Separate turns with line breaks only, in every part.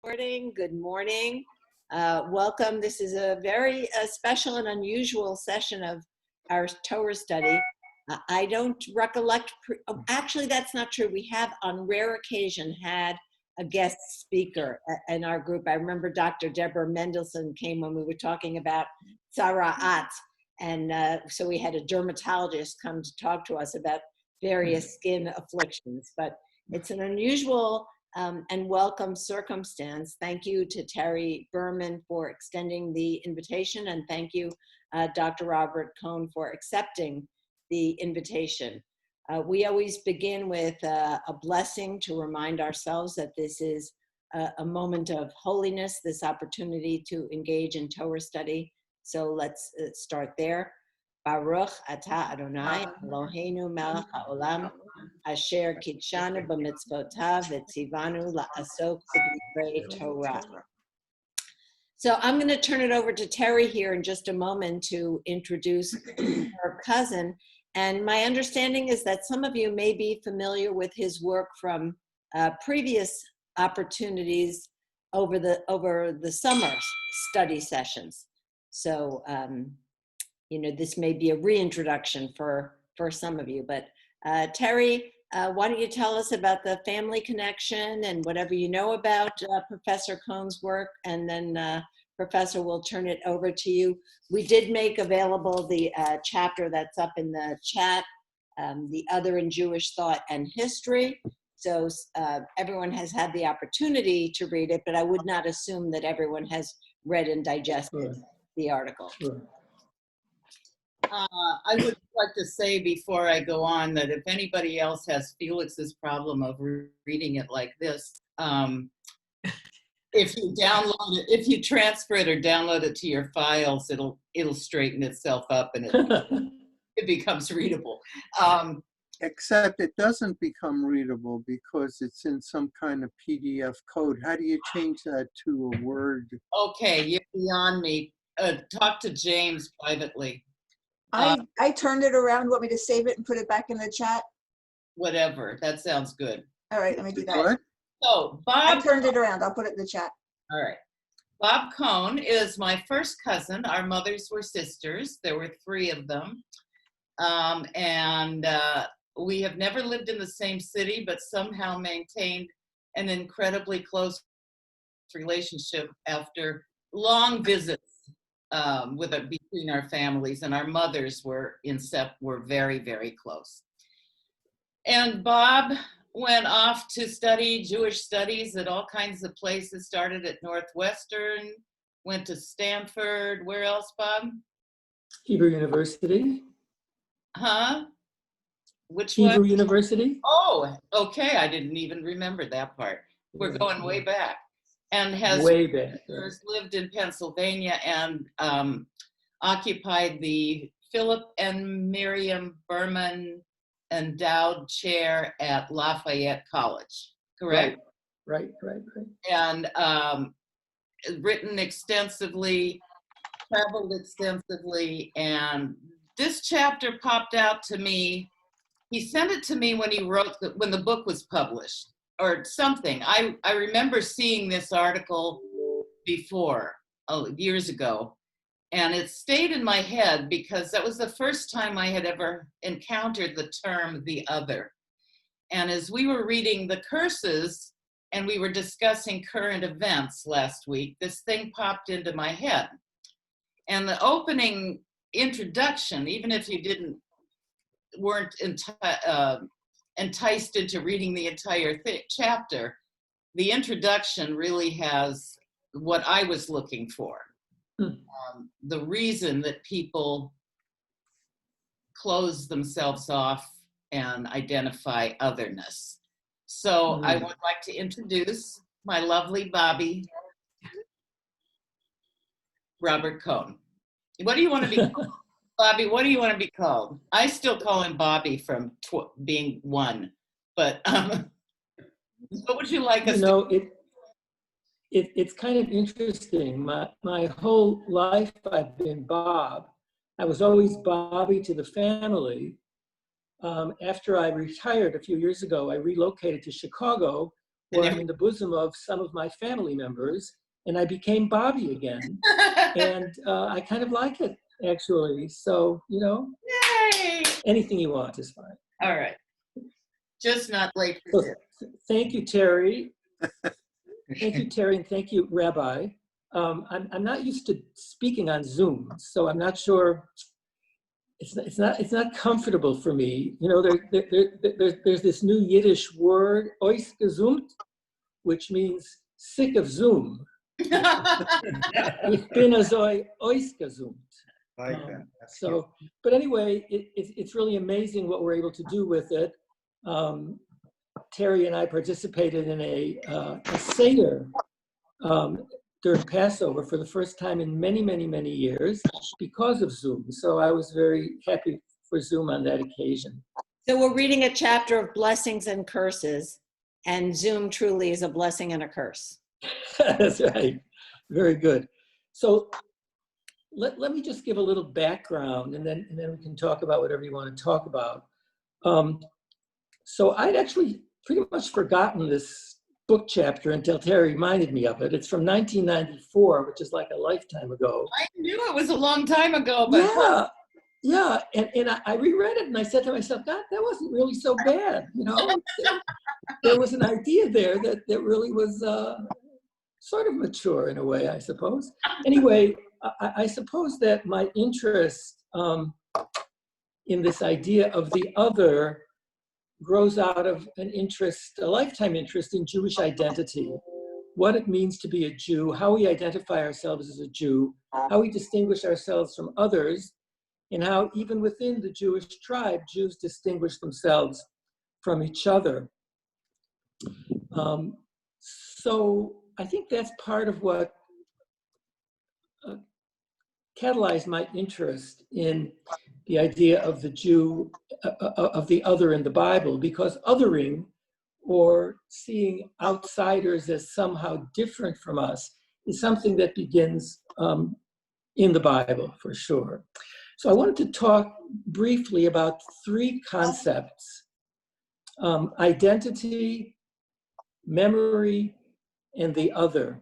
Good morning. Welcome. This is a very special and unusual session of our Torah study. I don't recollect, actually that's not true. We have on rare occasion had a guest speaker in our group. I remember Dr. Deborah Mendelsohn came when we were talking about Tzara'at. And so we had a dermatologist come to talk to us about various skin afflictions. But it's an unusual and welcome circumstance. Thank you to Terry Berman for extending the invitation, and thank you, Dr. Robert Cohn, for accepting the invitation. We always begin with a blessing to remind ourselves that this is a moment of holiness, this opportunity to engage in Torah study. So let's start there. Baruch atah Adonai Eloheinu melech haolam asher kitshanu b'mitzvotav v'tzivanu la'asok b'divrei Torah. So I'm going to turn it over to Terry here in just a moment to introduce her cousin. And my understanding is that some of you may be familiar with his work from previous opportunities over the summer study sessions. So, this may be a reintroduction for some of you. But Terry, why don't you tell us about the family connection and whatever you know about Professor Cohn's work, and then Professor, will turn it over to you. We did make available the chapter that's up in the chat, The Other in Jewish Thought and History. So everyone has had the opportunity to read it, but I would not assume that everyone has read and digested the article.
Sure. I would like to say before I go on that if anybody else has Felix's problem of reading it like this, if you transfer it or download it to your files, it'll straighten itself up and it becomes readable.
Except it doesn't become readable because it's in some kind of PDF code. How do you change that to a Word?
Okay, you're beyond me. Talk to James privately.
I turned it around. Want me to save it and put it back in the chat?
Whatever. That sounds good.
All right, let me do that.
What?
So
I
Bob.
turned it around. I'll put it in the chat.
All right. Bob Cohn is my first cousin. Our mothers were sisters. There were 3 of them. We have never lived in the same city, but somehow maintained an incredibly close relationship after long visits between our families, and our mothers were very, very close. And Bob went off to study Jewish studies at all kinds of places, started at Northwestern, went to Stanford. Where else, Bob?
Hebrew University.
Huh? Which
Hebrew
one?
University.
Oh, okay. I didn't even remember that part. We're going way back. And has
way back.
Lived in Pennsylvania and occupied the Philip and Miriam Berman Endowed Chair at Lafayette College, correct?
Right.
And written extensively, traveled extensively, and this chapter popped out to me. He sent it to me when when the book was published or something. I remember seeing this article before, years ago, and it stayed in my head because that was the first time I had ever encountered the term the other. And as we were reading the curses and we were discussing current events last week, this thing popped into my head. And the opening introduction, even if you weren't enticed into reading the entire chapter, the introduction really has what I was looking for. The reason that people close themselves off and identify otherness. So I would like to introduce my lovely Bobby, Robert Cohn. What do you want to be called? Bobby, what do you want to be called? I still call him Bobby from being 1, but what would you like us to?
It's kind of interesting. My whole life I've been Bob. I was always Bobby to the family. After I retired a few years ago, I relocated to Chicago, or I'm in the bosom of some of my family members, and I became Bobby again. And I kind of like it, actually. So,
Yay!
anything you want is fine.
All right. Just not late for
So,
dinner.
thank you, Terry. Thank you, Terry, and thank you, Rabbi. I'm not used to speaking on Zoom, so I'm not sure. It's not comfortable for me. There's this new Yiddish word, "ausgezumt," which means sick of Zoom. Ich bin also ausgezumt.
Like that. That's
So, but anyway, it's really amazing what we're able to do with it. Terry and I participated in a Seder during Passover for the first time in many, many, many years because of Zoom. So I was very happy for Zoom on that occasion.
So we're reading a chapter of blessings and curses, and Zoom truly is a blessing and a curse.
That's right. Very good. So let me just give a little background, and then we can talk about whatever you want to talk about. So I'd actually pretty much forgotten this book chapter until Terry reminded me of it. It's from 1994, which is like a lifetime ago.
I knew it was a long time ago, but
Yeah. And I reread it and I said to myself, God, that wasn't really so bad. There was an idea there that really was sort of mature in a way, I suppose. Anyway, I suppose that my interest in this idea of the other grows out of a lifetime interest in Jewish identity, what it means to be a Jew, how we identify ourselves as a Jew, how we distinguish ourselves from others, and how even within the Jewish tribe, Jews distinguish themselves from each other. So I think that's part of what catalyzed my interest in the idea of the Jew, of the other in the Bible, because othering, or seeing outsiders as somehow different from us, is something that begins in the Bible, for sure. So I wanted to talk briefly about three concepts: identity, memory, and the other.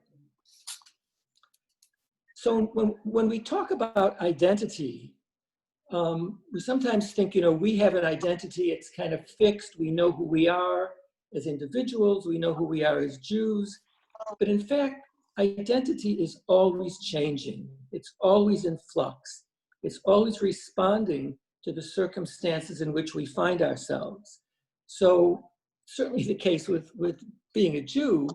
So when we talk about identity, we sometimes think, we have an identity, it's kind of fixed, we know who we are as individuals, we know who we are as Jews, but in fact, identity is always changing, it's always in flux, it's always responding to the circumstances in which we find ourselves. So certainly the case with being a Jew,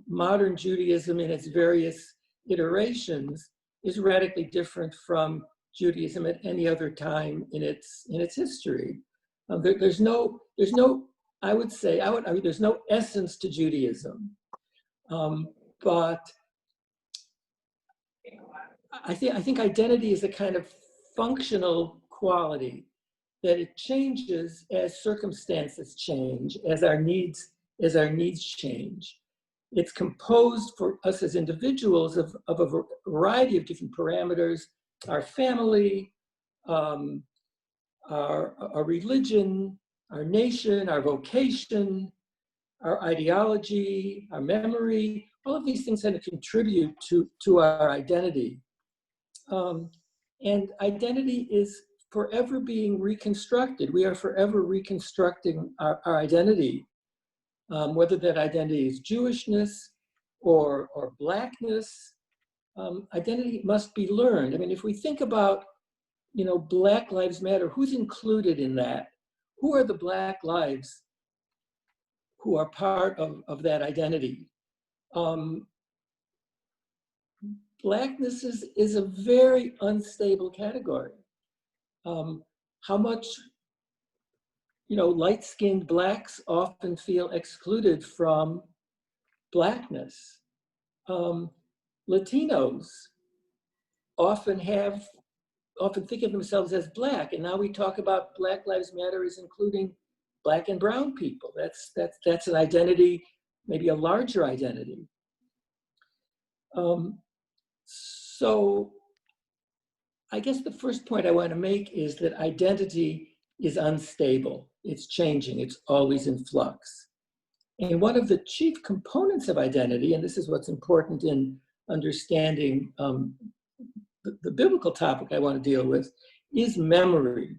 modern Judaism in its various iterations is radically different from Judaism at any other time in its history. There's no essence to Judaism, but I think identity is a kind of functional quality that it changes as circumstances change, as our needs change. It's composed for us as individuals of a variety of different parameters: our family, our religion, our nation, our vocation, our ideology, our memory. All of these things kind of contribute to our identity. And identity is forever being reconstructed. We are forever reconstructing our identity. Whether that identity is Jewishness or Blackness, identity must be learned. I mean, if we think about, Black Lives Matter, who's included in that? Who are the Black lives who are part of that identity? Blackness is a very unstable category. How much light-skinned Blacks often feel excluded from Blackness. Latinos often think of themselves as Black, and now we talk about Black Lives Matter as including Black and brown people. That's an identity, maybe a larger identity. So I guess the first point I want to make is that identity is unstable. It's changing. It's always in flux. And one of the chief components of identity, and this is what's important in understanding the biblical topic I want to deal with, is memory.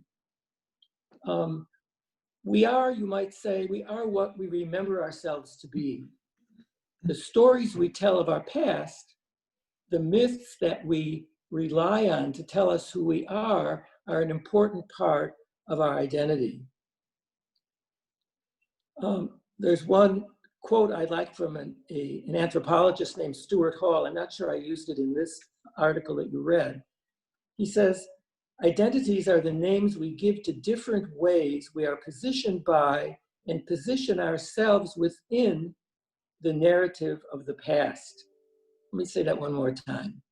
We are, you might say, we are what we remember ourselves to be. The stories we tell of our past, the myths that we rely on to tell us who we are an important part of our identity. There's one quote I like from an anthropologist named Stuart Hall. I'm not sure I used it in this article that you read. He says, identities are the names we give to different ways we are positioned by and position ourselves within the narrative of the past. Let me say that one more time.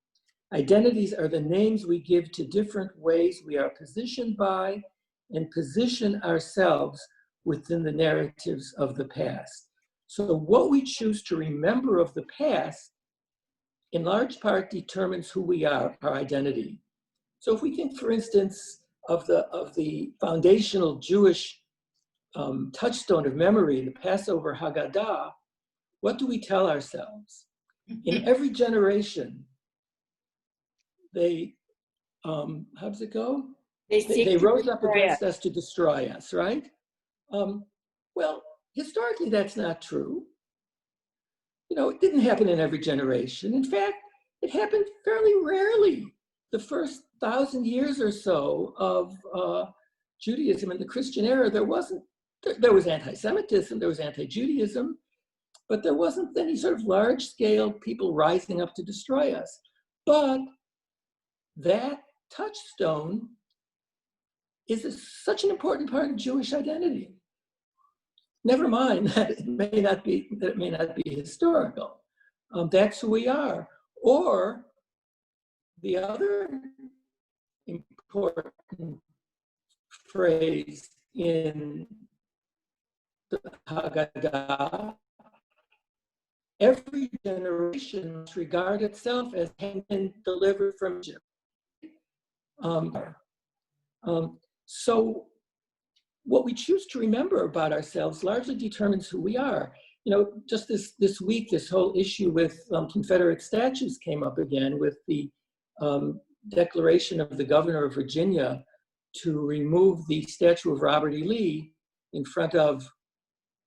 Identities are the names we give to different ways we are positioned by and position ourselves within the narratives of the past. So what we choose to remember of the past in large part determines who we are, our identity. So if we think, for instance, of the foundational Jewish touchstone of memory, the Passover Haggadah, what do we tell ourselves? In every generation, they, how does it go? They rose up against us to destroy us, right? Well, historically, that's not true. You know, it didn't happen in every generation. In fact, it happened fairly rarely. The first 1,000 years or so of Judaism in the Christian era, there was anti-Semitism, there was anti-Judaism, but there wasn't any sort of large-scale people rising up to destroy us. But that touchstone is such an important part of Jewish identity. Never mind that it may not be historical. That's who we are. Or the other important phrase in the Haggadah, every generation must regard itself as having been delivered from Egypt. So what we choose to remember about ourselves largely determines who we are. You know, just this week, this whole issue with Confederate statues came up again with the declaration of the governor of Virginia to remove the statue of Robert E. Lee in front of,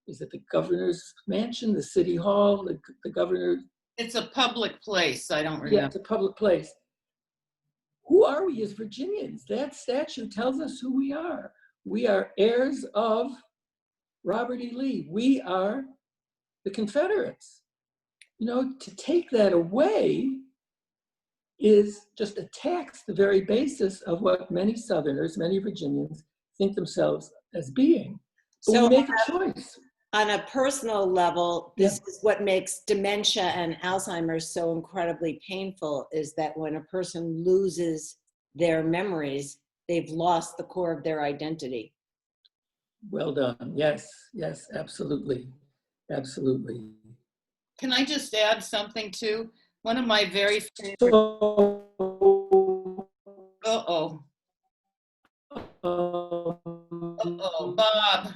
is it the governor's mansion, the city hall, the governor?
It's a public place. I don't remember.
Yeah, it's a public place. Who are we as Virginians? That statue tells us who we are. We are heirs of Robert E. Lee. We are the Confederates. You know, to take that away is just attacks the very basis of what many Southerners, many Virginians think themselves as being. But
So
we make a choice.
On a personal level, this is what makes dementia and Alzheimer's so incredibly painful, is that when a person loses their memories, they've lost the core of their identity.
Well done. Yes, yes, absolutely. Absolutely.
Can I just add something too? One of my very favorite.
So,
Uh-oh. Uh-oh, Bob.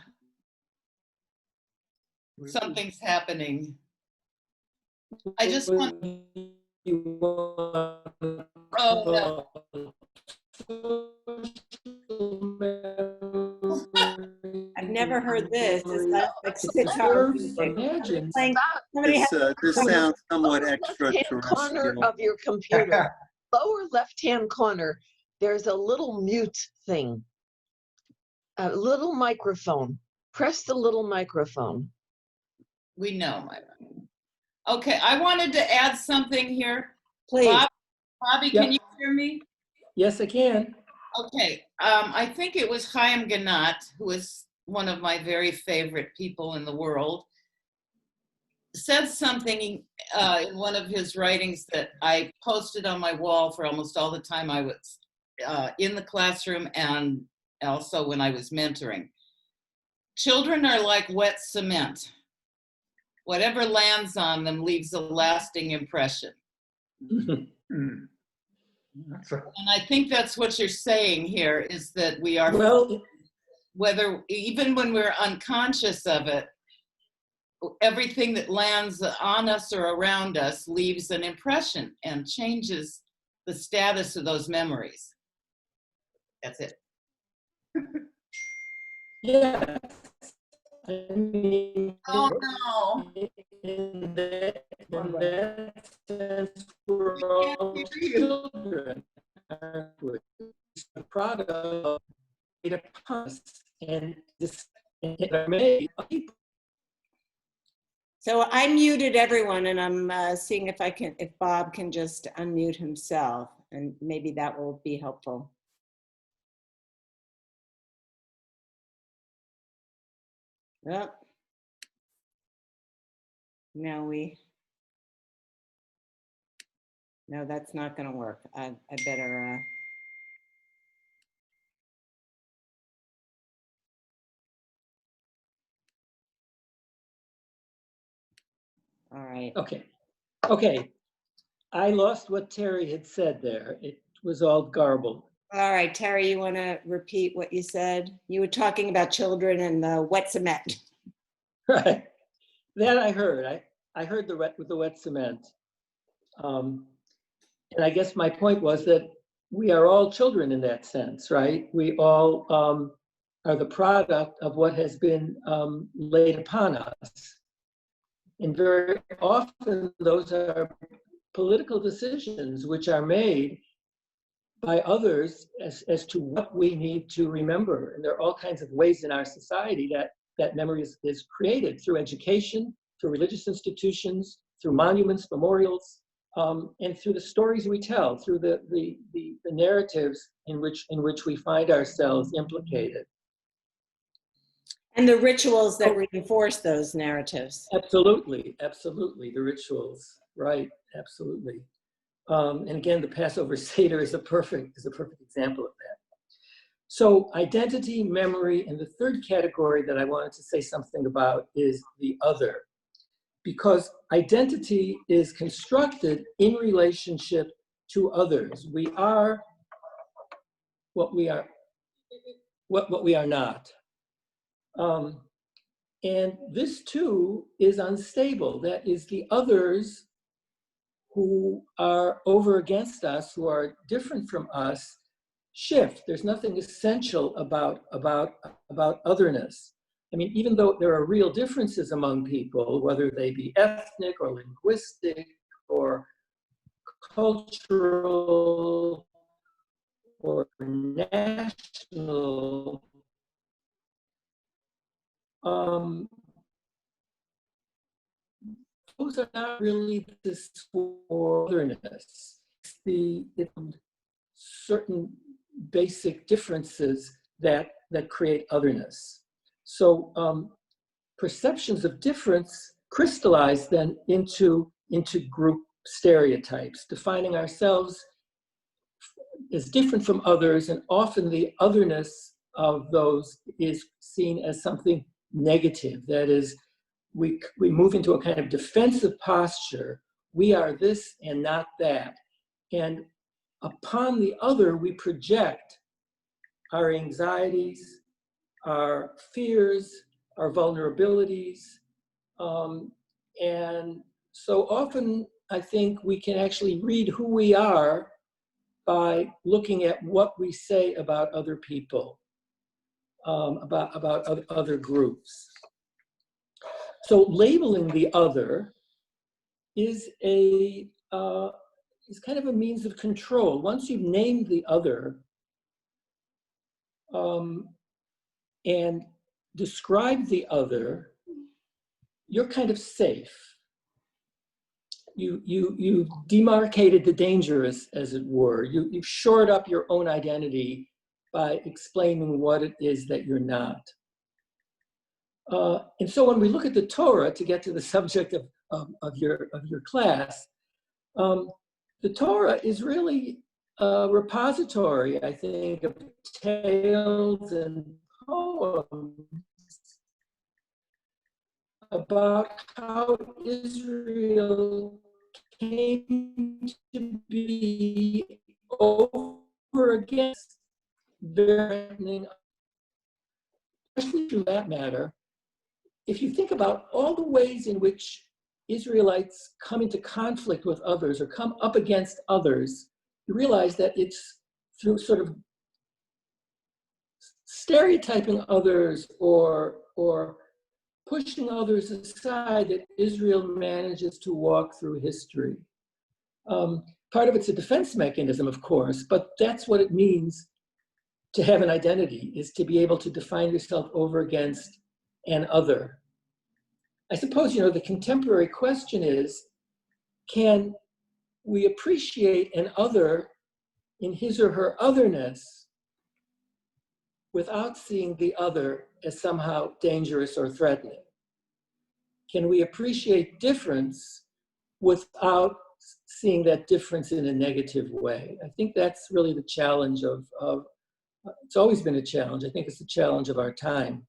Something's happening. I just want. Oh,
no.
I've never heard this. It's like sitar music.
Imagine.
This sounds somewhat
Left-hand corner
extraterrestrial.
of your computer, lower left-hand corner, there's a little mute thing, a little microphone. Press the little microphone.
we know, Myra. Okay, I wanted to add something here.
Please.
Bobby,
Yeah.
can you hear me?
Yes, I can.
Okay, I think it was Chaim Ganat, who is one of my very favorite people in the world, said something in one of his writings that I posted on my wall for almost all the time I was in the classroom and also when I was mentoring. Children are like wet cement. Whatever lands on them leaves a lasting impression. And I think that's what you're saying here, is that we are,
Well,
whether, even when we're unconscious of it, everything that lands on us or around us leaves an impression and changes the status of those memories. That's it.
Yeah. I mean,
Oh no.
in that sense, we're all children, aren't we? It's a product of made upon us, and this and are made of people.
So I muted everyone, and I'm seeing if Bob can just unmute himself, and maybe that will be helpful. Yep. No, that's not going to work. I better. All right.
Okay. I lost what Terry had said there. It was all garbled.
All right, Terry, you want to repeat what you said? You were talking about children and the wet cement.
Right. That I heard. I heard the wet cement. And I guess my point was that we are all children in that sense, right? We all are the product of what has been laid upon us. And very often those are political decisions which are made by others as to what we need to remember. And there are all kinds of ways in our society that memory is created through education, through religious institutions, through monuments, memorials, and through the stories we tell, through the narratives in which we find ourselves implicated.
And the rituals that reinforce those narratives.
Absolutely, the rituals, right? Absolutely. And again, the Passover Seder is a perfect example of that. So identity, memory, and the third category that I wanted to say something about is the other. Because identity is constructed in relationship to others. We are what we are, what we are not. And this too is unstable. That is, the others who are over against us, who are different from us, shift. There's nothing essential about otherness. I mean, even though there are real differences among people, whether they be ethnic or linguistic or cultural or national, those are not really this for otherness. It's certain basic differences that create otherness. So perceptions of difference crystallize then into group stereotypes, defining ourselves as different from others, and often the otherness of those is seen as something negative. That is, we move into a kind of defensive posture. We are this and not that. And upon the other, we project our anxieties, our fears, our vulnerabilities. And so often, I think we can actually read who we are by looking at what we say about other people, about other groups. So labeling the other is kind of a means of control. Once you've named the other and described the other, you're kind of safe. You demarcated the dangerous, as it were. You've shored up your own identity by explaining what it is that you're not. And so when we look at the Torah, to get to the subject of your class, the Torah is really a repository, I think, of tales and poems about how Israel came to be over against threatening, especially through that matter, if you think about all the ways in which Israelites come into conflict with others or come up against others, you realize that it's through sort of stereotyping others or pushing others aside that Israel manages to walk through history. Part of it's a defense mechanism, of course, but that's what it means to have an identity, is to be able to define yourself over against an other. I suppose, the contemporary question is, can we appreciate an other in his or her otherness without seeing the other as somehow dangerous or threatening? Can we appreciate difference without seeing that difference in a negative way? I think that's really the challenge of it's always been a challenge. I think it's the challenge of our time.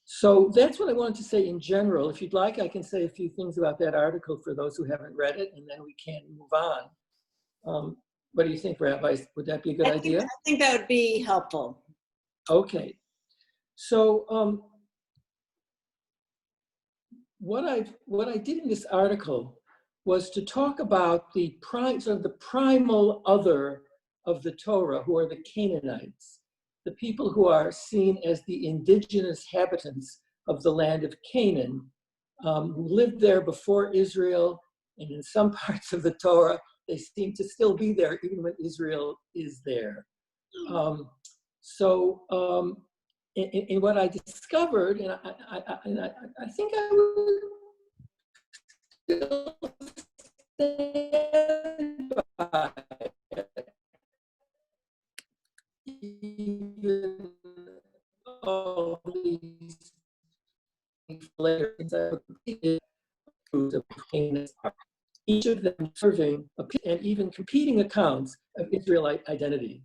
So that's what I wanted to say in general. If you'd like, I can say a few things about that article for those who haven't read it, and then we can move on. What do you think, Rabbi? Would that be a good idea?
I think that would be helpful.
Okay. So what I did in this article was to talk about the primal other of the Torah, who are the Canaanites, the people who are seen as the indigenous habitants of the land of Canaan, who lived there before Israel, and in some parts of the Torah, they seem to still be there even when Israel is there. In what I discovered, and I think I would still stand by it, even all these later each of them serving and even competing accounts of Israelite identity.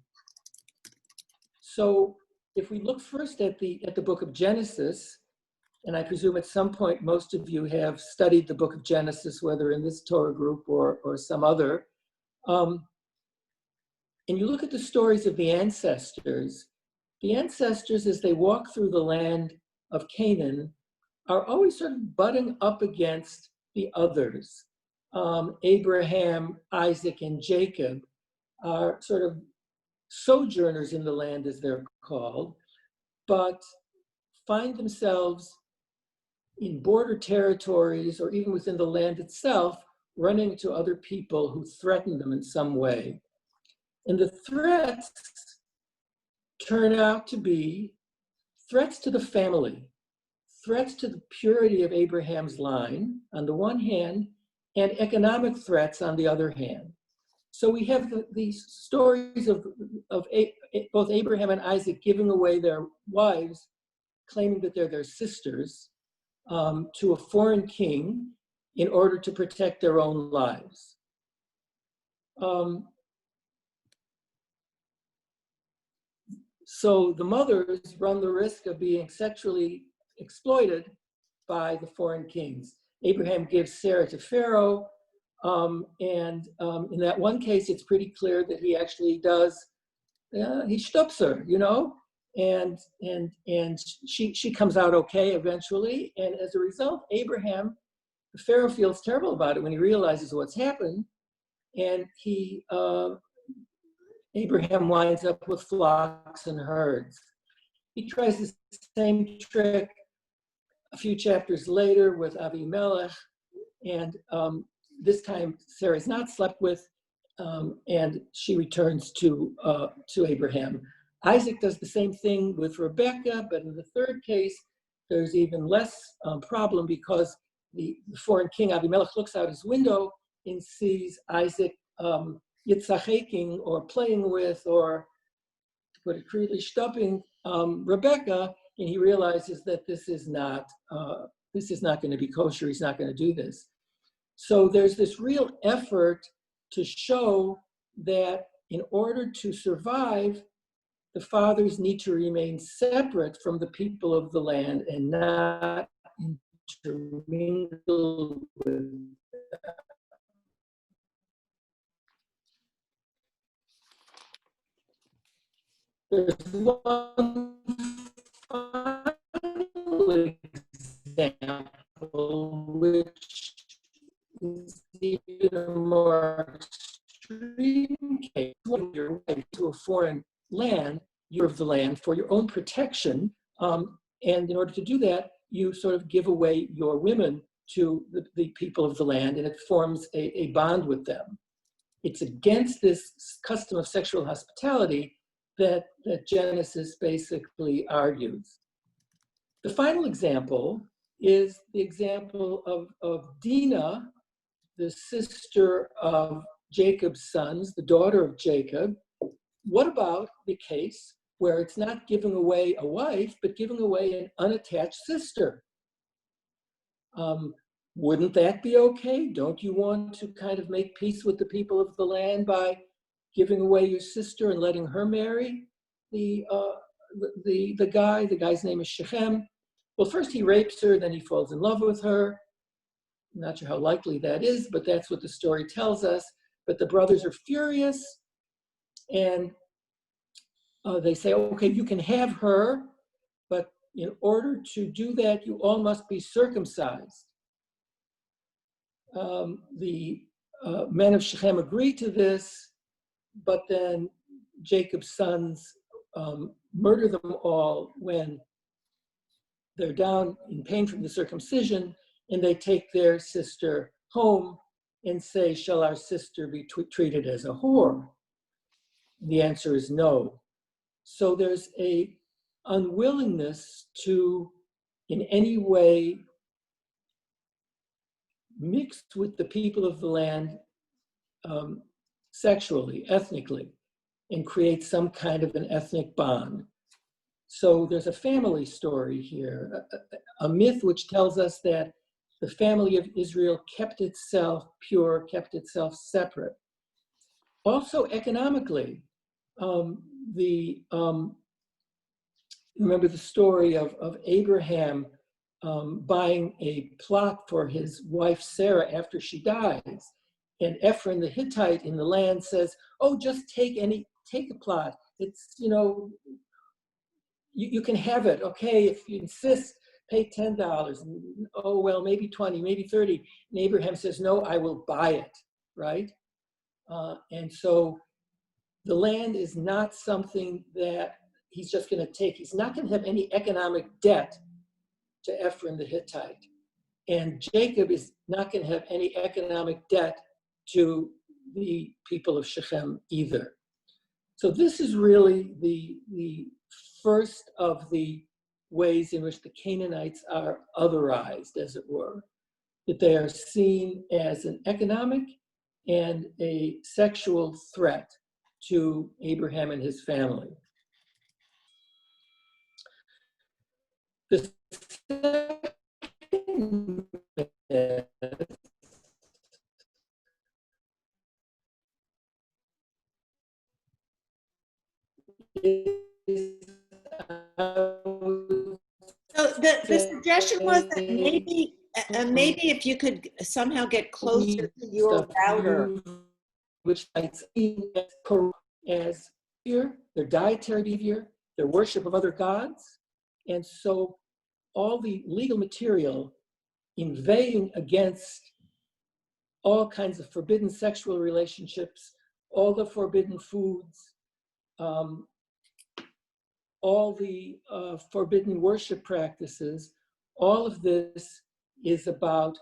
So if we look first at the book of Genesis, and I presume at some point most of you have studied the book of Genesis, whether in this Torah group or some other, and you look at the stories of the ancestors as they walk through the land of Canaan are always sort of butting up against the others. Abraham, Isaac, and Jacob are sort of sojourners in the land, as they're called, but find themselves in border territories or even within the land itself, running into other people who threaten them in some way. And the threats turn out to be threats to the family, threats to the purity of Abraham's line on the one hand, and economic threats on the other hand. So we have these stories of both Abraham and Isaac giving away their wives, claiming that they're their sisters, to a foreign king in order to protect their own lives. So the mothers run the risk of being sexually exploited by the foreign kings. Abraham gives Sarah to Pharaoh, and in that one case, it's pretty clear that he actually does, he stops her, and she comes out okay eventually. And as a result, Abraham, the Pharaoh feels terrible about it when he realizes what's happened, and Abraham winds up with flocks and herds. He tries the same trick a few chapters later with Avimelech, and this time Sarah's not slept with, and she returns to Abraham. Isaac does the same thing with Rebekah, but in the third case, there's even less problem because the foreign king Avimelech looks out his window and sees Isaac yitzacheking or playing with, or to put it crudely, stopping Rebekah, and he realizes that this is not going to be kosher. He's not going to do this. So there's this real effort to show that in order to survive, the fathers need to remain separate from the people of the land and not intermingle with them. There's one final example, which is even a more extreme case. When you're to a foreign land, you're of the land for your own protection. And in order to do that, you sort of give away your women to the people of the land, and it forms a bond with them. It's against this custom of sexual hospitality that Genesis basically argues. The final example is the example of Dinah, the sister of Jacob's sons, the daughter of Jacob. What about the case where it's not giving away a wife, but giving away an unattached sister? Wouldn't that be okay? Don't you want to kind of make peace with the people of the land by giving away your sister and letting her marry the guy? The guy's name is Shechem. Well, first he rapes her, then he falls in love with her. I'm not sure how likely that is, but that's what the story tells us. But the brothers are furious, and they say, okay, you can have her, but in order to do that, you all must be circumcised. The men of Shechem agree to this, but then Jacob's sons murder them all when they're down in pain from the circumcision, and they take their sister home and say, shall our sister be treated as a whore? The answer is no. So there's a unwillingness to in any way mixed with the people of the land sexually, ethnically, and create some kind of an ethnic bond. So there's a family story here, a myth which tells us that the family of Israel kept itself pure, kept itself separate. Also economically, remember the story of Abraham buying a plot for his wife Sarah after she dies. And Ephron the Hittite in the land says, oh, just take a plot. It's, you can have it. Okay, if you insist, pay $10. Oh, well, maybe 20, maybe 30. And Abraham says, no, I will buy it, right? And so the land is not something that he's just going to take. He's not going to have any economic debt to Ephron the Hittite. And Jacob is not going to have any economic debt to the people of Shechem either. So this is really the first of the ways in which the Canaanites are otherized, as it were, that they are seen as an economic and a sexual threat to Abraham and his family. The second myth is,
So the suggestion was that maybe if you could somehow get closer to your router.
Which might seem as their dietary behavior, their worship of other gods. And so all the legal material inveighing against all kinds of forbidden sexual relationships, all the forbidden foods, all the forbidden worship practices, all of this is about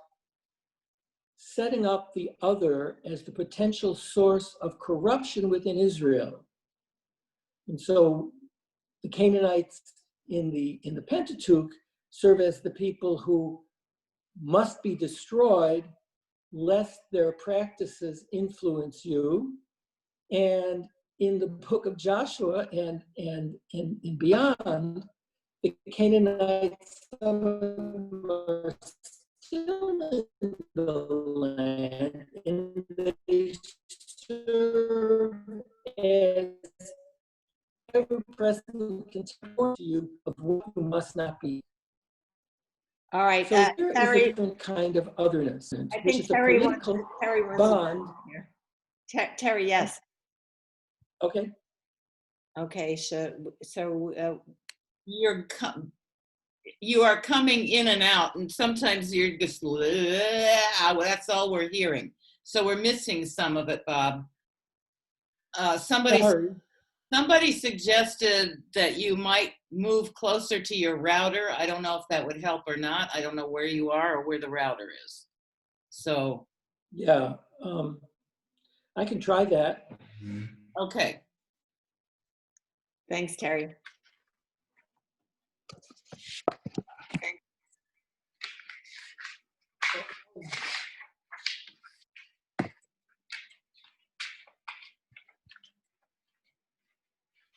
setting up the other as the potential source of corruption within Israel. And so the Canaanites in the Pentateuch serve as the people who must be destroyed lest their practices influence you. And in the book of Joshua and beyond, the Canaanites are still in the land, and they serve as ever-present contemporary to you of what you must not be.
All right,
So there is
Terry,
a different kind of otherness,
I
which
think
is a
Terry
political
wants
bond.
Terry, yes.
Okay.
Okay, so
you are coming in and out, and sometimes you're just, that's all we're hearing. So we're missing some of it, Bob. Somebody suggested that you might move closer to your router. I don't know if that would help or not. I don't know where you are or where the router is. So.
Yeah, I can try that.
Okay.
Thanks, Terry.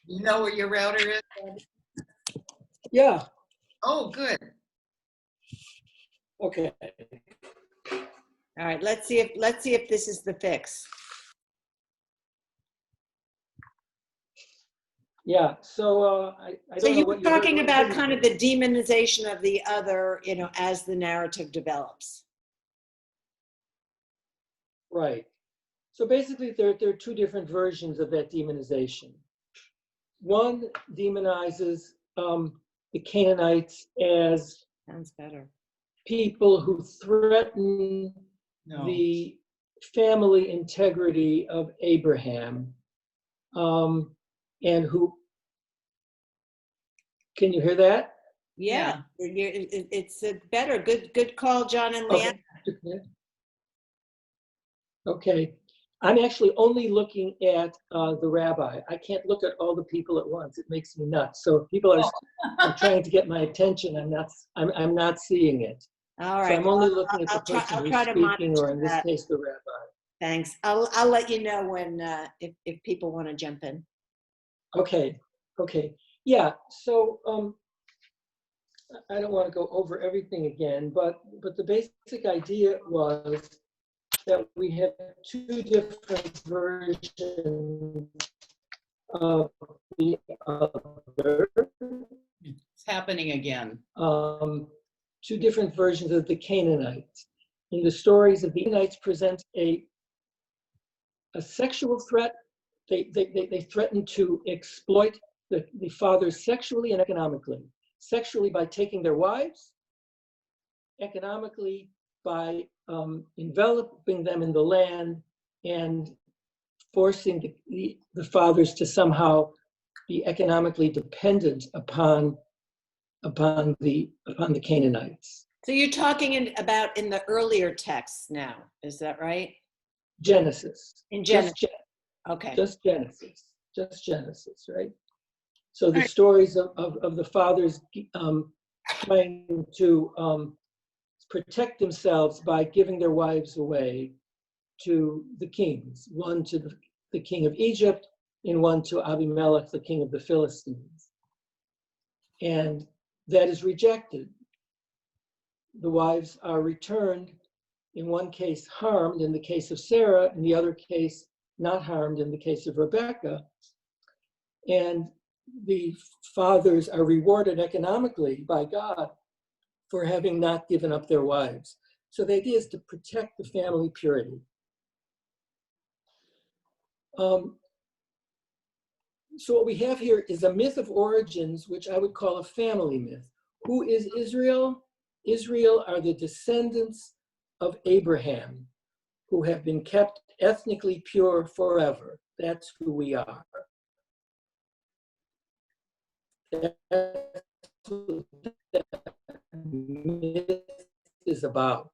You know where your router is?
Yeah,
Oh, good.
okay.
All right, let's see if this is the fix.
Yeah, so I
So
don't know
you were
what you heard.
talking
What
about
did
kind
you
of the demonization of the other, as the narrative develops.
Right. So basically, there are two different versions of that demonization. One demonizes the Canaanites as
Sounds better.
people who threaten
No.
the family integrity of Abraham, and who, can you hear that?
Yeah, it's better. Good call, John and Leanne.
Okay. Okay. I'm actually only looking at the rabbi. I can't look at all the people at once. It makes me nuts. So if people are trying to get my attention, I'm not seeing it.
All
So
right.
I'm only looking at the
I'll
person who's
try to
speaking, or
monitor
in this
that.
case, the rabbi.
Thanks. I'll let you know when if people want to jump in.
Okay. Okay. Yeah. So I don't want to go over everything again, but the basic idea was that we have two different versions of the other,
It's happening again.
two different versions of the Canaanites. In the stories of the Canaanites present a sexual threat. They threaten to exploit the fathers sexually and economically. Sexually by taking their wives, economically by enveloping them in the land and forcing the fathers to somehow be economically dependent upon the Canaanites.
So you're talking about in the earlier texts now, is that right?
Genesis.
In Genesis. Okay.
Just Genesis, right? So the stories of the fathers trying to protect themselves by giving their wives away to the kings, one to the king of Egypt and one to Abimelech, the king of the Philistines. And that is rejected. The wives are returned, in one case harmed in the case of Sarah, in the other case not harmed in the case of Rebecca. And the fathers are rewarded economically by God for having not given up their wives. So the idea is to protect the family purity. So what we have here is a myth of origins, which I would call a family myth. Who is Israel? Israel are the descendants of Abraham, who have been kept ethnically pure forever. That's who we are. That's what that myth is about.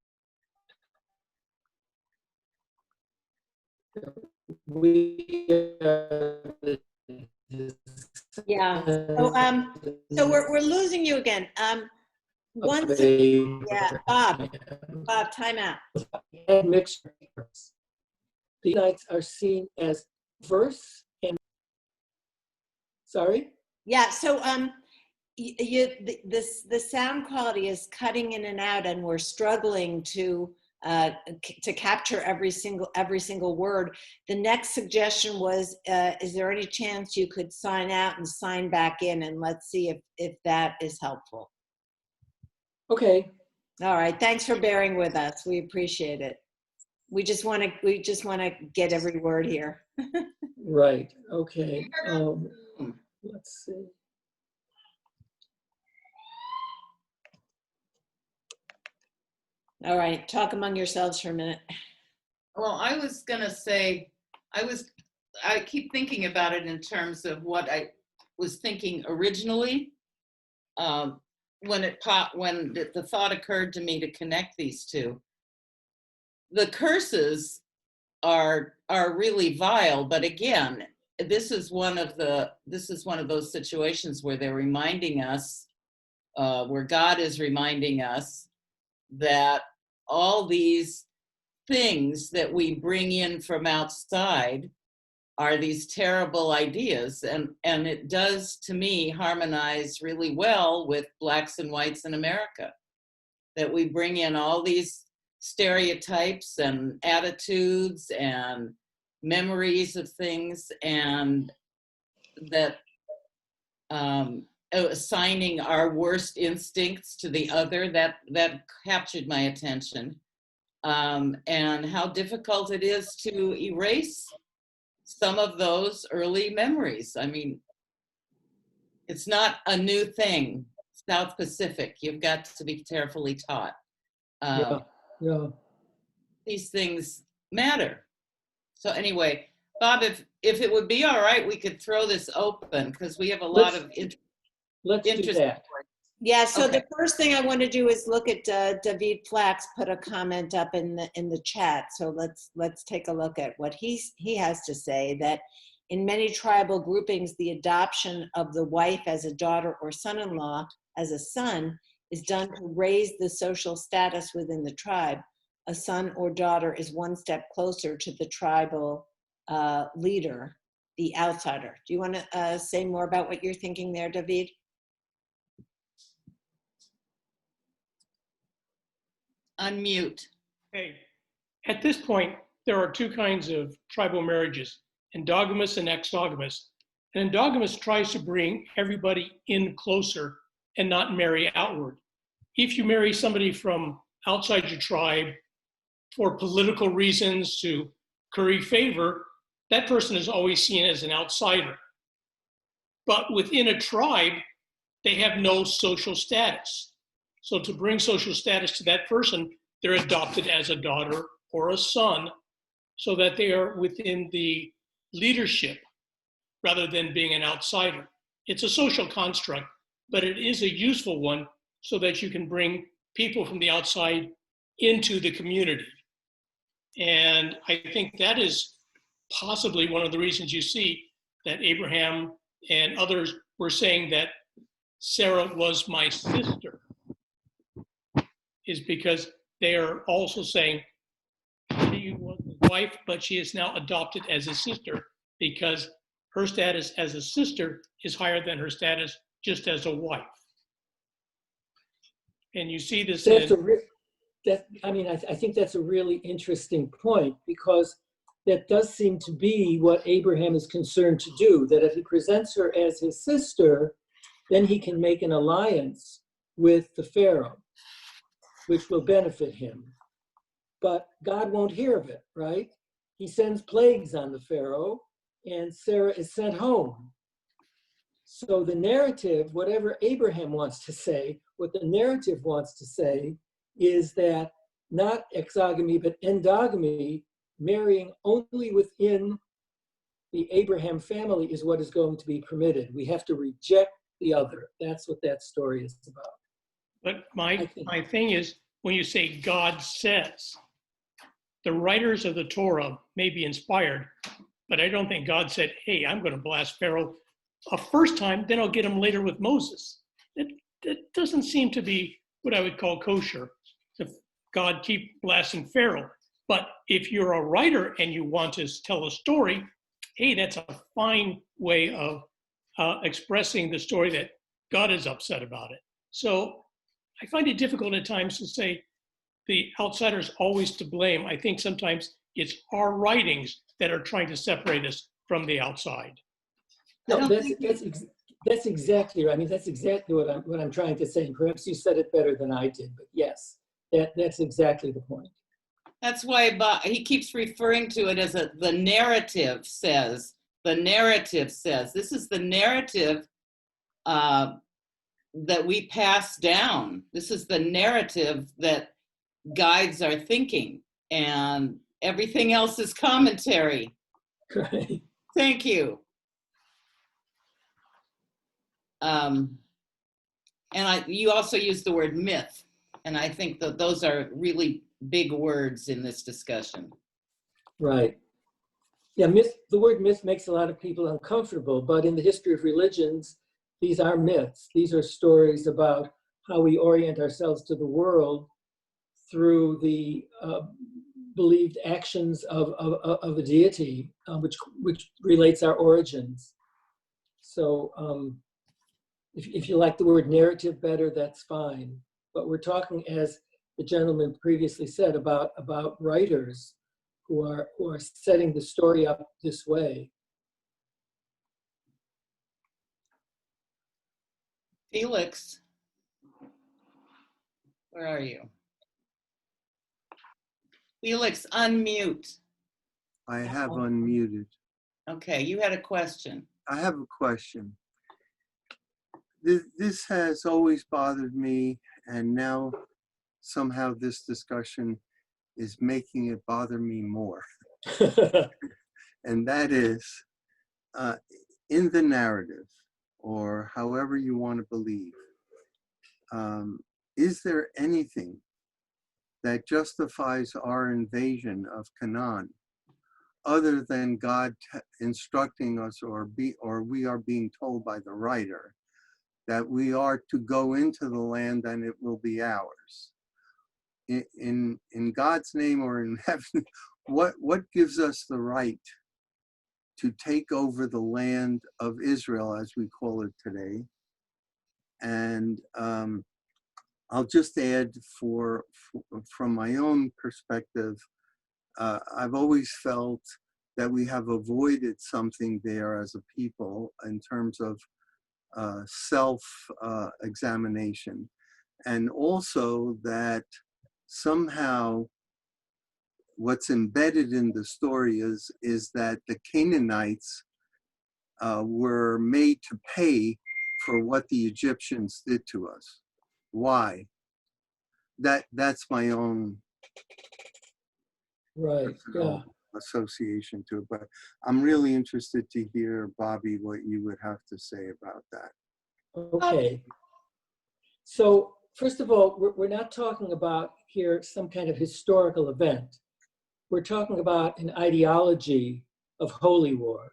We are the
Yeah. So we're losing you again. Once Bob, time out.
Mixed. The Canaanites are seen as verse and sorry.
Yeah. So the sound quality is cutting in and out, and we're struggling to capture every single word. The next suggestion was, is there any chance you could sign out and sign back in, and let's see if that is helpful.
Okay.
All right. Thanks for bearing with us. We appreciate it. We just want to get every word here.
Right. Okay. Let's see.
All right, talk among yourselves for a minute.
Well, I was gonna say, I keep thinking about it in terms of what I was thinking originally. When the thought occurred to me to connect these two. The curses are really vile, but again, this is one of those situations where they're reminding us, where God is reminding us that all these things that we bring in from outside are these terrible ideas, and it does, to me, harmonize really well with blacks and whites in America, that we bring in all these stereotypes and attitudes and memories of things, and that assigning our worst instincts to the other, that captured my attention, and how difficult it is to erase some of those early memories. I mean, it's not a new thing. South Pacific, you've got to be carefully taught.
Yeah.
These things matter. So anyway, Bob, if it would be all right, we could throw this open because we have a lot of
Let's do
interest.
that.
Yeah, so
Okay.
the first thing I want to do is look at David Flax put a comment up in the chat. So let's take a look at what he has to say, that in many tribal groupings, the adoption of the wife as a daughter or son-in-law as a son is done to raise the social status within the tribe. A son or daughter is one step closer to the tribal leader, the outsider. Do you want to say more about what you're thinking there, David?
Unmute.
Okay. At this point, there are two kinds of tribal marriages, endogamous and exogamous. And endogamous tries to bring everybody in closer and not marry outward. If you marry somebody from outside your tribe for political reasons to curry favor, that person is always seen as an outsider. But within a tribe, they have no social status. So to bring social status to that person, they're adopted as a daughter or a son so that they are within the leadership rather than being an outsider. It's a social construct, but it is a useful one so that you can bring people from the outside into the community. And I think that is possibly one of the reasons you see that Abraham and others were saying that Sarah was my sister, is because they are also saying she was his wife, but she is now adopted as a sister because her status as a sister is higher than her status just as a wife. And you see this
I think that's a really interesting point, because that does seem to be what Abraham is concerned to do, that if he presents her as his sister, then he can make an alliance with the Pharaoh, which will benefit him. But God won't hear of it, right? He sends plagues on the Pharaoh, and Sarah is sent home. So the narrative, whatever Abraham wants to say, what the narrative wants to say is that not exogamy, but endogamy, marrying only within the Abraham family, is what is going to be permitted. We have to reject the other. That's what that story is about.
But my thing is, when you say God says, the writers of the Torah may be inspired, but I don't think God said, hey, I'm going to blast Pharaoh a first time, then I'll get him later with Moses. That doesn't seem to be what I would call kosher, if God keep blasting Pharaoh. But if you're a writer and you want to tell a story, hey, that's a fine way of expressing the story that God is upset about it. So I find it difficult at times to say the outsider's always to blame. I think sometimes it's our writings that are trying to separate us from the outside.
No, that's exactly right. I mean, that's exactly what I'm trying to say. And perhaps you said it better than I did, but yes, that's exactly the point.
That's why he keeps referring to it as the narrative says. The narrative says. This is the narrative that we pass down. This is the narrative that guides our thinking, and everything else is commentary.
Right.
Thank you. And you also use the word myth, and I think that those are really big words in this discussion.
Right. Yeah, the word myth makes a lot of people uncomfortable, but in the history of religions, these are myths. These are stories about how we orient ourselves to the world through the believed actions of a deity, which relates our origins. So if you like the word narrative better, that's fine. But we're talking, as the gentleman previously said, about writers who are setting the story up this way.
Felix, where are you? Felix, unmute.
I have unmuted.
Okay, you had a question.
I have a question. This has always bothered me, and now somehow this discussion is making it bother me more. And that is, in the narrative, or however you want to believe, is there anything that justifies our invasion of Canaan other than God instructing us, or we are being told by the writer that we are to go into the land and it will be ours? In God's name or in heaven, what gives us the right to take over the land of Israel, as we call it today? And I'll just add, from my own perspective, I've always felt that we have avoided something there as a people in terms of self-examination, and also that somehow what's embedded in the story is that the Canaanites were made to pay for what the Egyptians did to us. Why? That's my own
Right. Yeah.
association to it, but I'm really interested to hear, Bobby, what you would have to say about that.
Okay. So first of all, we're not talking about here some kind of historical event. We're talking about an ideology of holy war.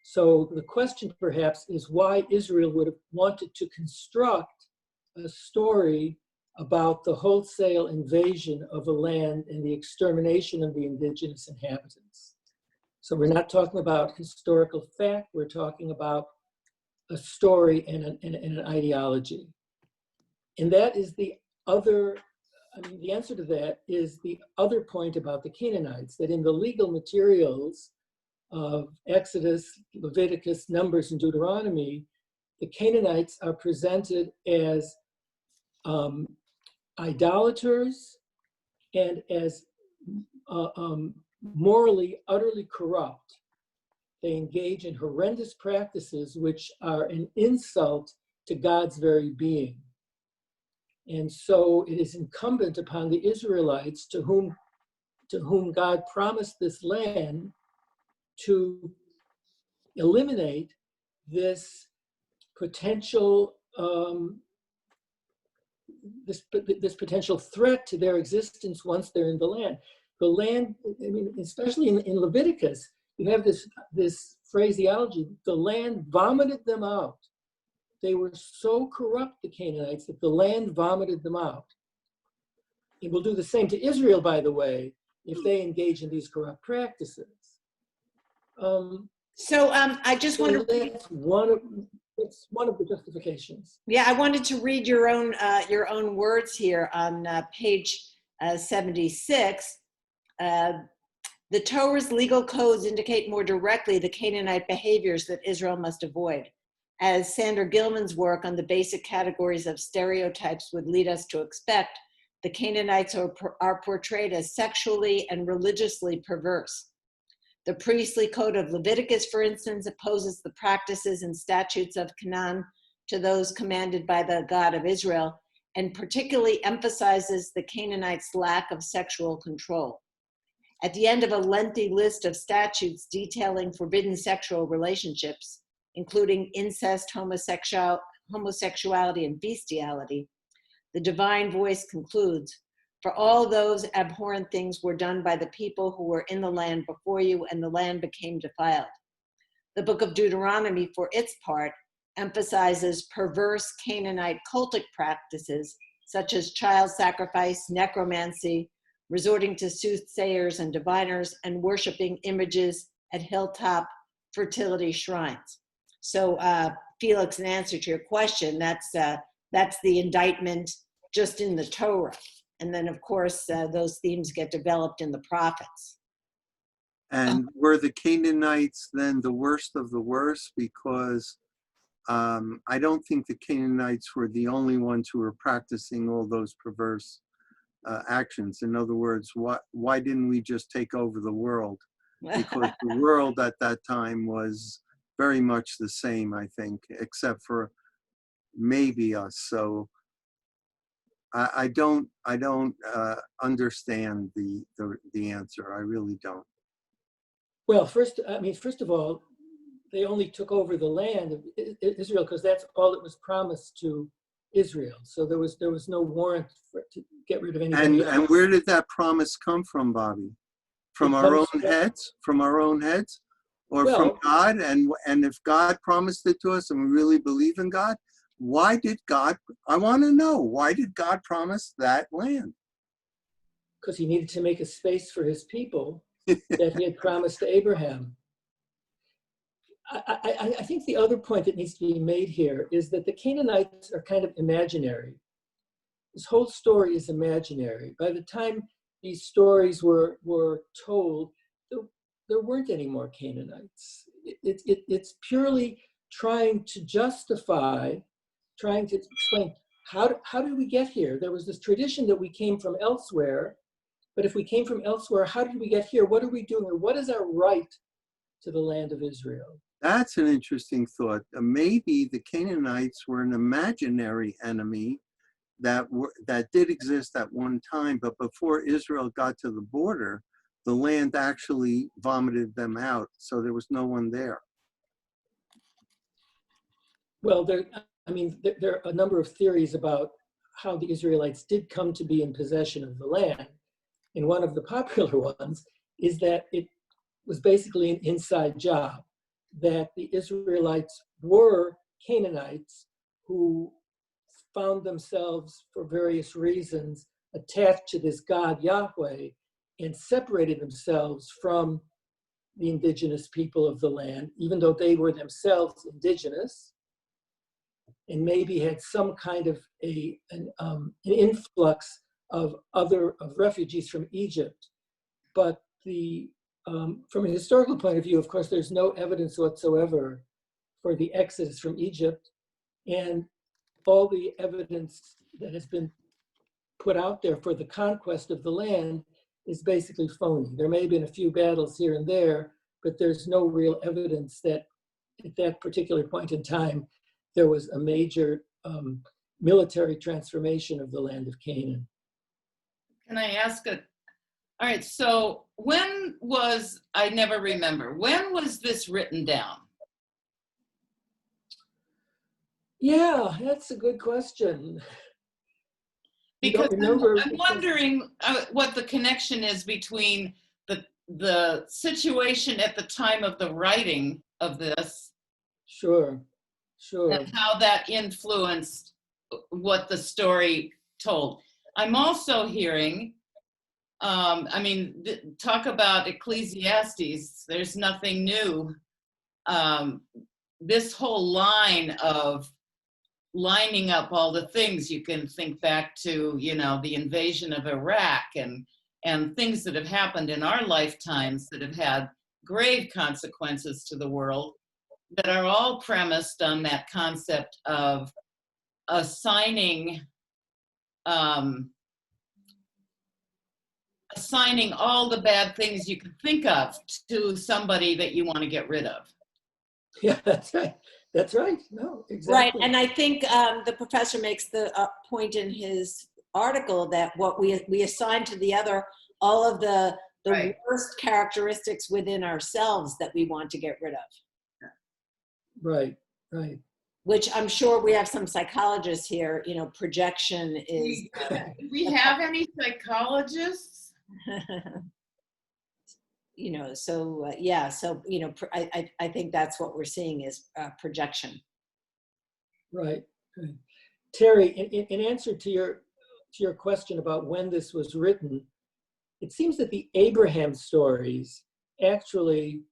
So the question perhaps is why Israel would have wanted to construct a story about the wholesale invasion of a land and the extermination of the indigenous inhabitants. So we're not talking about historical fact, we're talking about a story and an ideology. And that is the other, the answer to that is the other point about the Canaanites, that in the legal materials of Exodus, Leviticus, Numbers, and Deuteronomy, the Canaanites are presented as idolaters and as morally utterly corrupt. They engage in horrendous practices which are an insult to God's very being. And so it is incumbent upon the Israelites, to whom God promised this land, to eliminate this potential this potential threat to their existence once they're in the land. The land, especially in Leviticus, you have this phraseology: the land vomited them out. They were so corrupt, the Canaanites, that the land vomited them out. It will do the same to Israel, by the way, if they engage in these corrupt practices.
I just want to read.
It's one of the justifications.
Yeah, I wanted to read your own words here on page 76. The Torah's legal codes indicate more directly the Canaanite behaviors that Israel must avoid. As Sandra Gilman's work on the basic categories of stereotypes would lead us to expect, the Canaanites are portrayed as sexually and religiously perverse. The priestly code of Leviticus, for instance, opposes the practices and statutes of Canaan to those commanded by the God of Israel, and particularly emphasizes the Canaanites' lack of sexual control. At the end of a lengthy list of statutes detailing forbidden sexual relationships, including incest, homosexuality, and bestiality, the divine voice concludes, "For all those abhorrent things were done by the people who were in the land before you, and the land became defiled." The book of Deuteronomy, for its part, emphasizes perverse Canaanite cultic practices such as child sacrifice, necromancy, resorting to soothsayers and diviners, and worshiping images at hilltop fertility shrines. So, Felix, in answer to your question, that's the indictment just in the Torah. And then, of course, those themes get developed in the prophets.
And were the Canaanites then the worst of the worst? Because I don't think the Canaanites were the only ones who were practicing all those perverse actions. In other words, why didn't we just take over the world? Because the world at that time was very much the same, I think, except for maybe us. So I don't understand the answer. I really don't.
Well, first of all, they only took over the land of Israel because that's all that was promised to Israel. So there was no warrant to get rid of anybody else.
And where did that promise come from, Bobby? From our own heads? From our own heads? Or from God? And if God promised it to us and we really believe in God, why did God, I want to know, why did God promise that land?
Because he needed to make a space for his people that he had promised to Abraham. I think the other point that needs to be made here is that the Canaanites are kind of imaginary. This whole story is imaginary. By the time these stories were told, there weren't any more Canaanites. It's purely trying to justify, trying to explain, how did we get here? There was this tradition that we came from elsewhere, but if we came from elsewhere, how did we get here? What are we doing? Or what is our right to the land of Israel?
That's an interesting thought. Maybe the Canaanites were an imaginary enemy that did exist at one time, but before Israel got to the border, the land actually vomited them out, so there was no one there.
Well, there are a number of theories about how the Israelites did come to be in possession of the land. And one of the popular ones is that it was basically an inside job, that the Israelites were Canaanites who found themselves, for various reasons, attached to this God Yahweh and separated themselves from the indigenous people of the land, even though they were themselves indigenous, and maybe had some kind of an influx of refugees from Egypt. But from a historical point of view, of course, there's no evidence whatsoever for the exodus from Egypt, and all the evidence that has been put out there for the conquest of the land is basically phony. There may have been a few battles here and there, but there's no real evidence that at that particular point in time, there was a major military transformation of the land of Canaan.
Can I ask all right, so when was this written down?
Yeah, that's a good question.
Because I'm wondering what the connection is between the situation at the time of the writing of this.
Sure.
And how that influenced what the story told. I'm also hearing, talk about Ecclesiastes, there's nothing new. This whole line of lining up all the things, you can think back to, the invasion of Iraq and things that have happened in our lifetimes that have had grave consequences to the world, that are all premised on that concept of assigning all the bad things you can think of to somebody that you want to get rid of.
Yeah, that's right. That's right. No,
Right,
exactly.
and I think the professor makes the point in his article that what we assign to the other all of the
Right.
worst characteristics within ourselves that we want to get rid of.
Right, right.
Which I'm sure we have some psychologists here. You know, projection is.
Do we have any psychologists?
You know, so yeah, so you know, I think that's what we're seeing is projection.
Right. Right. Terry, in answer to your question about when this was written, it seems that the Abraham stories actually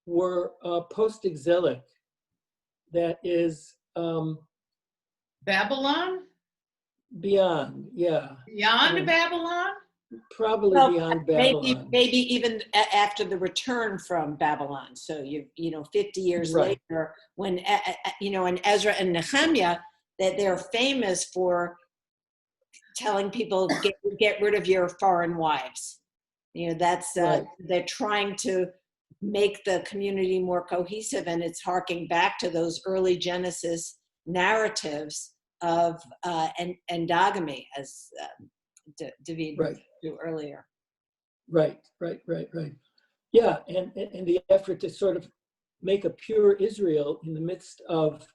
were post-exilic. That is
Babylon?
beyond, yeah,
Beyond Babylon?
probably
Well,
beyond Babylon.
maybe even after the return from Babylon. So you know, 50 years
Right.
later, when you know, in Ezra and Nehemiah, that they're famous for telling people get rid of your foreign wives. You know, that's
Right.
they're trying to make the community more cohesive, and it's harking back to those early Genesis narratives of endogamy, as David
Right.
do earlier.
Right. Yeah, and the effort to sort of make a pure Israel in the midst of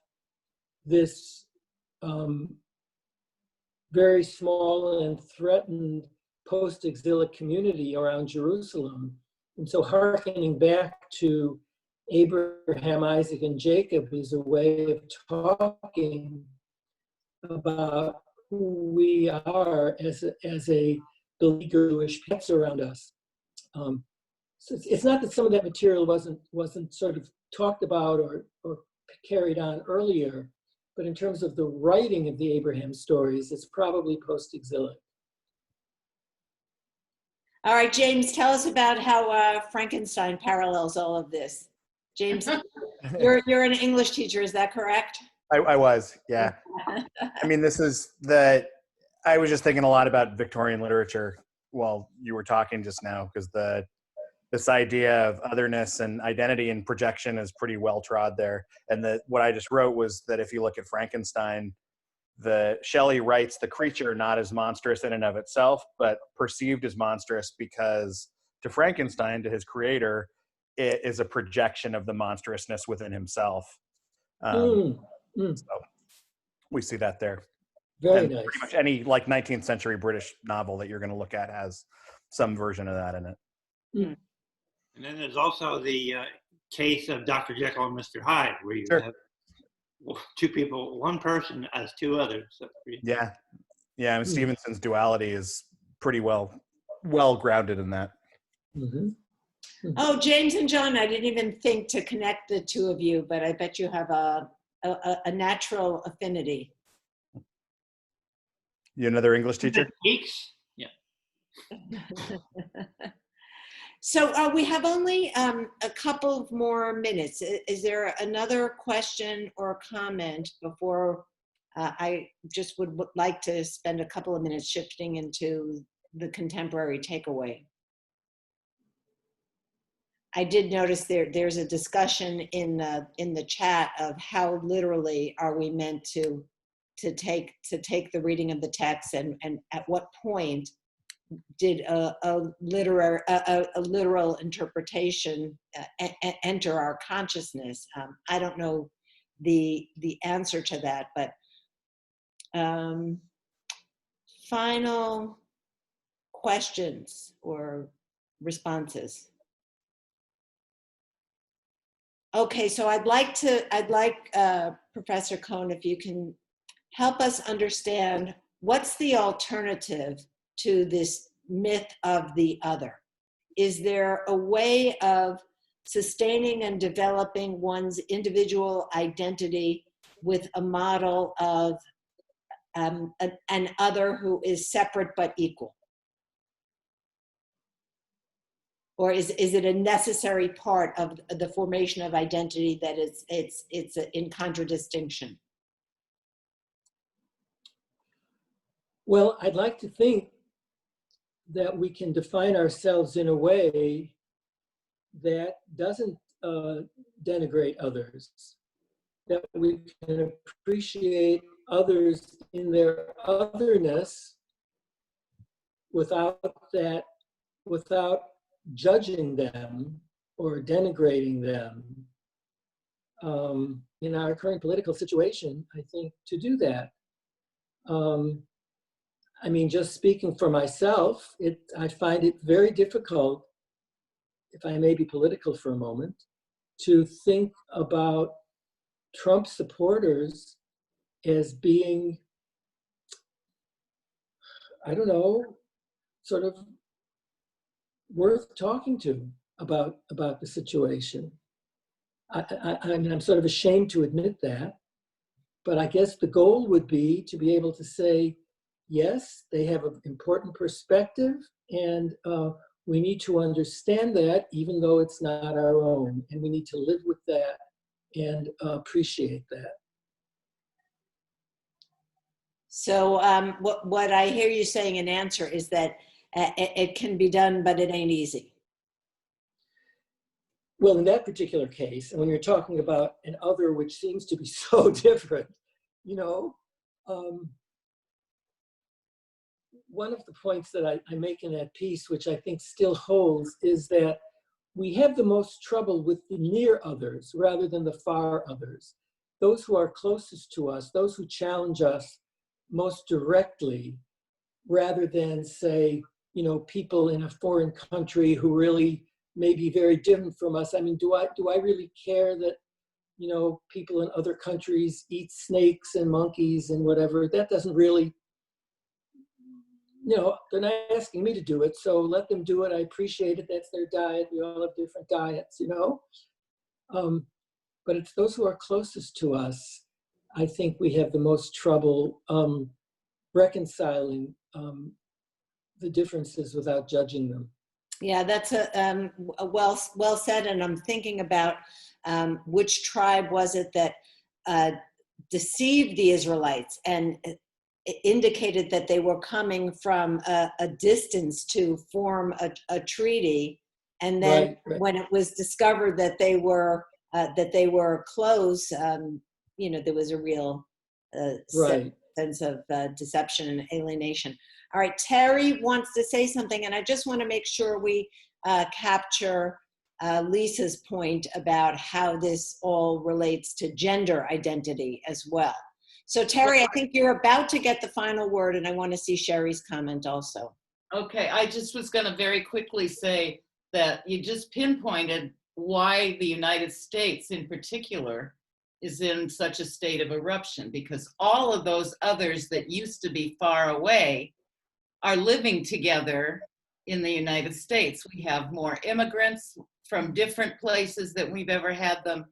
this very small and threatened post-exilic community around Jerusalem. And so hearkening back to Abraham, Isaac, and Jacob is a way of talking about who we are as a beleaguered Jewish pets around us. So it's not that some of that material wasn't sort of talked about or carried on earlier, but in terms of the writing of the Abraham stories, it's probably post-exilic.
All right, James, tell us about how Frankenstein parallels all of this. James, you're an English teacher, is that correct?
I was, yeah. I mean, I was just thinking a lot about Victorian literature while you were talking just now, because this idea of otherness and identity and projection is pretty well trod there. And what I just wrote was that if you look at Frankenstein, Shelley writes the creature not as monstrous in and of itself, but perceived as monstrous because to Frankenstein, to his creator, it is a projection of the monstrousness within himself. So we see that there.
Very
and
nice.
Pretty much any like 19th century British novel that you're going to look at has some version of that in it.
Mm.
And then there's also the case of Dr. Jekyll and Mr. Hyde, where you
Sure.
have two people, one person as two others. So,
Yeah. I mean, Stevenson's duality is pretty well grounded in that.
Mm-hmm.
Oh, James and John, I didn't even think to connect the two of you, but I bet you have a natural affinity.
You another English teacher?
Geeks? Yeah.
So we have only a couple of more minutes. Is there another question or comment before I just would like to spend a couple of minutes shifting into the contemporary takeaway? I did notice there's a discussion in the chat of how literally are we meant to take the reading of the text, and at what point did a literal interpretation enter our consciousness? I don't know the answer to that, but final questions or responses. Okay, so I'd like Professor Cohn, if you can help us understand what's the alternative to this myth of the other. Is there a way of sustaining and developing one's individual identity with a model of an other who is separate but equal? Or is it a necessary part of the formation of identity that it's in contradistinction?
Well, I'd like to think that we can define ourselves in a way that doesn't denigrate others, that we can appreciate others in their otherness without judging them or denigrating them. In our current political situation, I think to do that. I mean, just speaking for myself, I find it very difficult, if I may be political for a moment, to think about Trump supporters as being, I don't know, sort of worth talking to about the situation. I mean, I'm sort of ashamed to admit that, but I guess the goal would be to be able to say, yes, they have an important perspective, and we need to understand that, even though it's not our own, and we need to live with that and appreciate that.
So what I hear you saying in answer is that it can be done, but it ain't easy.
Well, in that particular case, and when you're talking about an other which seems to be so different, you know, one of the points that I make in that piece, which I think still holds, is that we have the most trouble with the near others rather than the far others. Those who are closest to us, those who challenge us most directly, rather than, say, you know, people in a foreign country who really may be very different from us. I mean, do I really care that, you know, people in other countries eat snakes and monkeys and whatever? That doesn't really, you know, they're not asking me to do it, so let them do it. I appreciate it. That's their diet. We all have different diets, you know. But it's those who are closest to us, I think we have the most trouble reconciling the differences without judging them.
Yeah, that's a well said. And I'm thinking about which tribe was it that deceived the Israelites and indicated that they were coming from a distance to form a treaty, and then
Right.
when it was discovered that they were close, you know, there was a real sense of deception and alienation. All right, Terry wants to say something, and I just want to make sure we capture Lisa's point about how this all relates to gender identity as well. So Terry, I think you're about to get the final word, and I want to see Sherry's comment also.
Okay, I just was going to very quickly say that you just pinpointed why the United States in particular is in such a state of eruption, because all of those others that used to be far away are living together in the United States. We have more immigrants from different places than we've ever had them.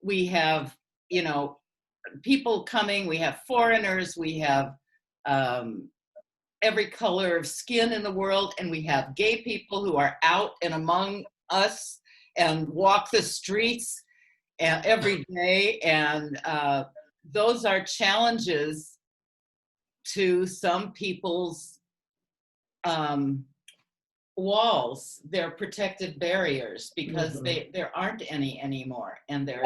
We have, you know, people coming, we have foreigners, we have every color of skin in the world, and we have gay people who are out and among us and walk the streets every day. And those are challenges to some people's walls. They're protective barriers because there aren't any anymore, and they're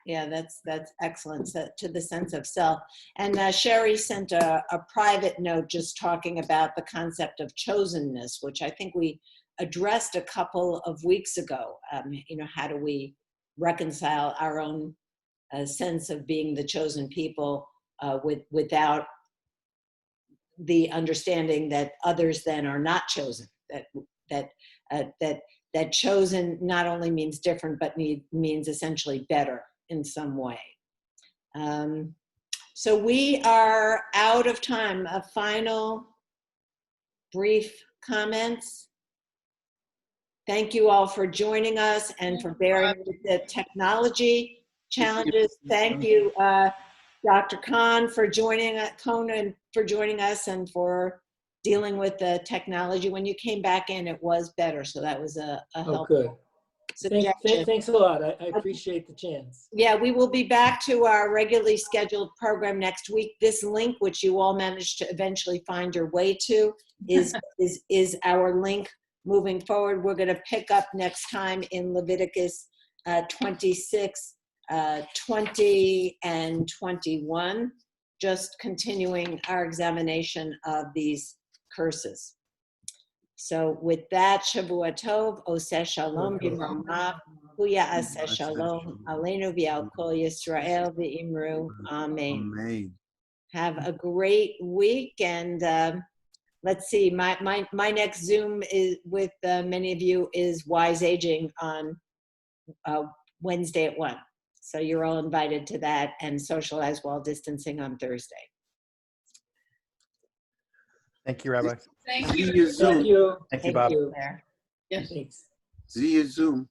Yeah, that's excellent. So, to the sense of self. And Sherry sent a private note just talking about the concept of chosenness, which I think we addressed a couple of weeks ago. You know, how do we reconcile our own sense of being the chosen people without the understanding that others then are not chosen, that chosen not only means different, but means essentially better in some way. So we are out of time. A final brief comments. Thank you all for joining us and for bearing with the technology challenges. Thank you, Dr. Cohn, for joining us and for dealing with the technology. When you came back in, it was better, so that was a helpful
good.
suggestion.
Thanks a lot. I appreciate the chance.
Yeah, we will be back to our regularly scheduled program next week. This link, which you all managed to eventually find your way to, is our link moving forward. We're going to pick up next time in Leviticus 26, 20 and 21, just continuing our examination of these curses. So with that, Shavua Tov, Oseh Shalom B'Mamav, Hu Ya'aseh Shalom, Aleinu V'Al Kol Yisrael V'Imru, Amen.
Amen.
Have a great week, and let's see, my next Zoom is with many of you is Wise Aging on Wednesday at 1. So you're all invited to that, and socialize while distancing on Thursday.
Thank you, Rabbi.
Thank
See
you.
you Zoom.
Thank you.
Thank you, Bob.
There.
Yes.
Thanks.
See you Zoom.